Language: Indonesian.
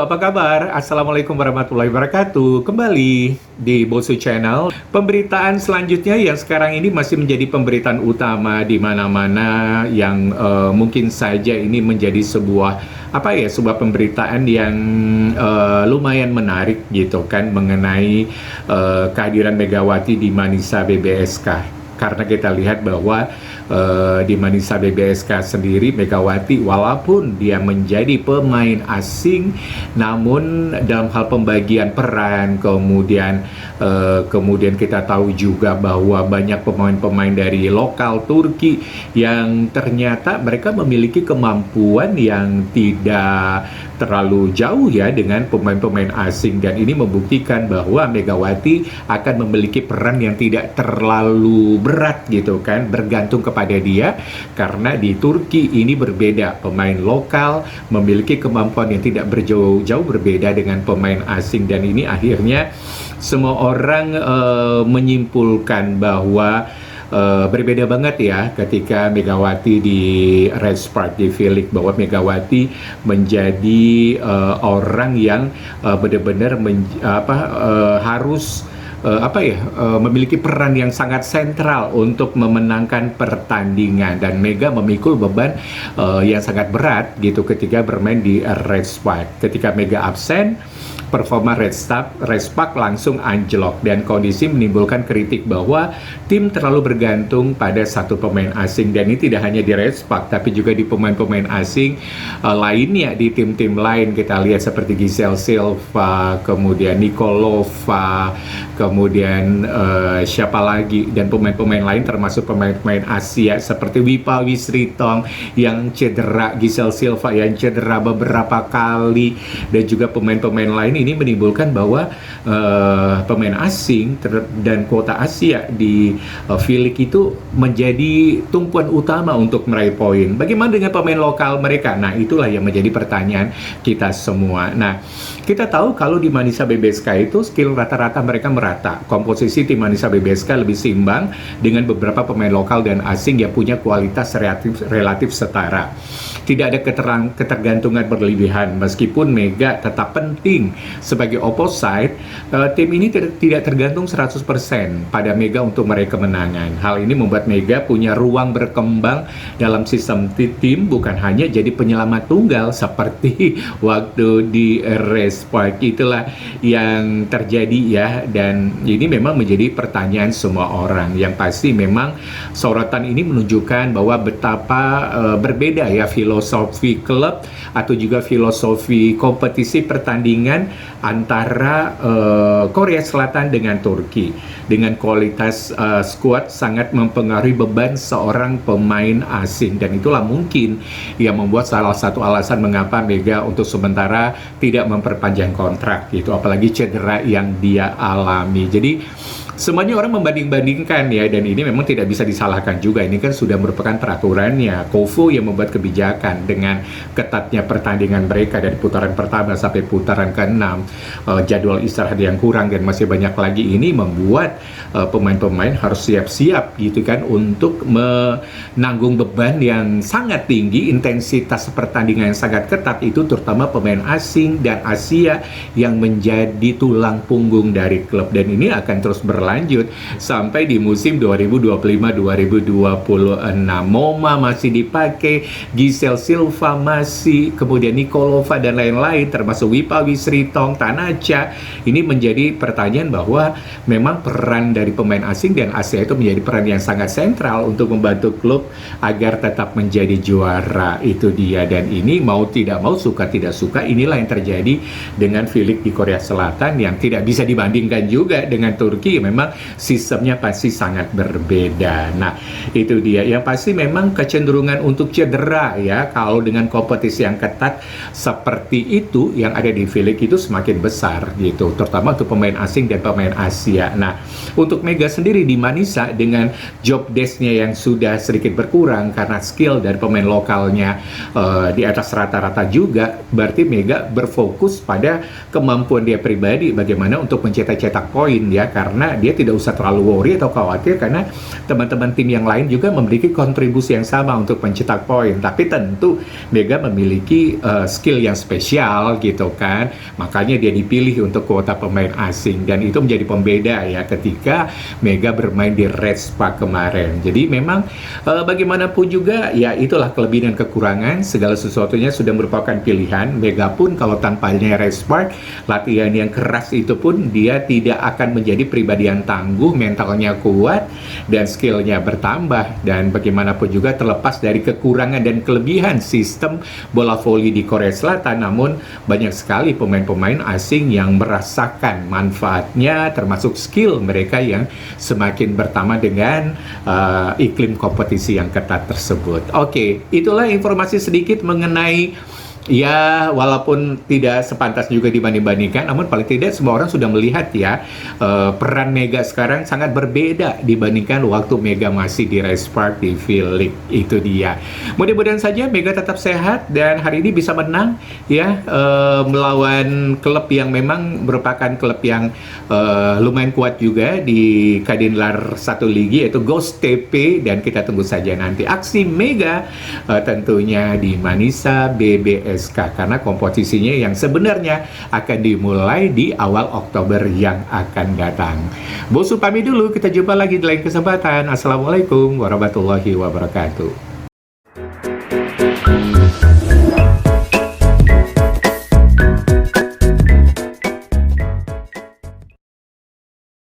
apa kabar? Assalamualaikum warahmatullahi wabarakatuh. Kembali di Bosu Channel. Pemberitaan selanjutnya yang sekarang ini masih menjadi pemberitaan utama di mana-mana yang mungkin saja ini menjadi sebuah pemberitaan yang lumayan menarik gitu kan mengenai kehadiran Megawati di Manisa BBSK. Karena kita lihat bahwa di Manisa BBSK sendiri Megawati walaupun dia menjadi pemain asing, namun dalam hal pembagian peran kemudian kita tahu juga bahwa banyak pemain-pemain dari lokal Turki yang ternyata mereka memiliki kemampuan yang tidak terlalu jauh ya dengan pemain-pemain asing, dan ini membuktikan bahwa Megawati akan memiliki peran yang tidak terlalu berat gitu kan, bergantung kepada dia, karena di Turki ini berbeda, pemain lokal memiliki kemampuan yang tidak berjauh-jauh berbeda dengan pemain asing, dan ini akhirnya semua orang menyimpulkan bahwa berbeda banget ya ketika Megawati di Reds Park di V-League, bahwa Megawati menjadi orang yang benar-benar harus memiliki peran yang sangat sentral untuk memenangkan pertandingan, dan Mega memikul beban yang sangat berat gitu ketika bermain di Reds Park. Ketika Mega absen, performa Reds Park langsung anjlok, dan kondisi menimbulkan kritik bahwa tim terlalu bergantung pada satu pemain asing, dan ini tidak hanya di Reds Park tapi juga di pemain-pemain asing lainnya di tim-tim lain. Kita lihat seperti Giselle Silva, kemudian Nikolova, kemudian siapa lagi, dan pemain-pemain lain termasuk pemain-pemain Asia seperti Wipa Wisritong yang cedera, Giselle Silva yang cedera beberapa kali, dan juga pemain-pemain lain. Ini menimbulkan bahwa pemain asing dan kuota Asia di V-League itu menjadi tumpuan utama untuk meraih poin. Bagaimana dengan pemain lokal mereka? Nah, itulah yang menjadi pertanyaan kita semua. Nah, kita tahu kalau di Manisa BBSK itu skill rata-rata mereka merata. Komposisi tim Manisa BBSK lebih seimbang dengan beberapa pemain lokal dan asing yang punya kualitas relatif setara. Tidak ada ketergantungan berlebihan, meskipun Mega tetap penting sebagai opposite, tim ini tidak tergantung 100% pada Mega untuk meraih kemenangan. Hal ini membuat Mega punya ruang berkembang dalam sistem tim, bukan hanya jadi penyelamat tunggal seperti waktu di Reds Park. Itulah yang terjadi ya, dan ini memang menjadi pertanyaan semua orang. Yang pasti memang sorotan ini menunjukkan bahwa betapa berbeda ya filosofi klub atau juga filosofi kompetisi pertandingan antara Korea Selatan dengan Turki. Dengan kualitas skuad sangat mempengaruhi beban seorang pemain asing, dan itulah mungkin yang membuat salah satu alasan mengapa Mega untuk sementara tidak memperpanjang kontrak gitu, apalagi cedera yang dia alami. Jadi semuanya orang membanding-bandingkan ya, dan ini memang tidak bisa disalahkan juga. Ini kan sudah merupakan peraturannya. Kofu yang membuat kebijakan dengan ketatnya pertandingan mereka dari putaran pertama sampai putaran ke-6, jadwal istirahat yang kurang dan masih banyak lagi, ini membuat pemain-pemain harus siap-siap gitu kan untuk menanggung beban yang sangat tinggi, intensitas pertandingan yang sangat ketat itu, terutama pemain asing dan Asia yang menjadi tulang punggung dari klub, dan ini akan terus berlanjut sampai di musim 2025-2026. Moma masih dipakai, Giselle Silva masih, kemudian Nikolova dan lain-lain, termasuk Wipa Wisritong, Tanacha. Ini menjadi pertanyaan bahwa memang peran dari pemain asing dan Asia itu menjadi peran yang sangat sentral untuk membantu klub agar tetap menjadi juara. Itu dia, dan ini mau tidak mau, suka tidak suka, inilah yang terjadi dengan V-League di Korea Selatan yang tidak bisa dibandingkan juga dengan Turki. Memang sistemnya pasti sangat berbeda. Nah, itu dia. Yang pasti memang kecenderungan untuk cedera ya, kalau dengan kompetisi yang ketat seperti itu yang ada di V-League itu semakin besar gitu, terutama untuk pemain asing dan pemain Asia. Nah, untuk Mega sendiri di Manisa dengan job desk-nya yang sudah sedikit berkurang karena skill dari pemain lokalnya di atas rata-rata juga, berarti Mega berfokus pada kemampuan dia pribadi bagaimana untuk mencetak-cetak poin ya, karena dia tidak usah terlalu worry atau khawatir karena teman-teman tim yang lain juga memiliki kontribusi yang sama untuk mencetak poin. Tapi tentu Mega memiliki skill yang spesial gitu kan, makanya dia dipilih untuk kuota pemain asing, dan itu menjadi pembeda ya ketika Mega bermain di Red Spark kemarin. Jadi memang bagaimanapun juga ya itulah kelebihan dan kekurangan, segala sesuatunya sudah merupakan pilihan. Mega pun kalau tanpanya Red Spark, latihan yang keras itu pun dia tidak akan menjadi pribadi yang tangguh, mentalnya kuat dan skillnya bertambah. Dan bagaimanapun juga terlepas dari kekurangan dan kelebihan sistem bola voli di Korea Selatan, namun banyak sekali pemain-pemain asing yang merasakan manfaatnya, termasuk skill mereka yang semakin bertambah dengan iklim kompetisi yang ketat tersebut. Oke, itulah informasi sedikit mengenai, ya walaupun tidak sepantas juga dibanding-bandingkan, namun paling tidak semua orang sudah melihat ya peran Mega sekarang sangat berbeda dibandingkan waktu Mega masih di Red Spark di V-League. Itu dia. Mudah-mudahan saja Mega tetap sehat dan hari ini bisa menang ya melawan klub yang memang merupakan klub yang lumayan kuat juga di Kadinlar 1 Ligi, yaitu Ghost TP, dan kita tunggu saja nanti aksi Mega tentunya di Manisa BBSK, karena komposisinya yang sebenarnya akan dimulai di awal Oktober yang akan datang. Bosu pamit dulu, kita jumpa lagi di lain kesempatan. Assalamualaikum warahmatullahi wabarakatuh.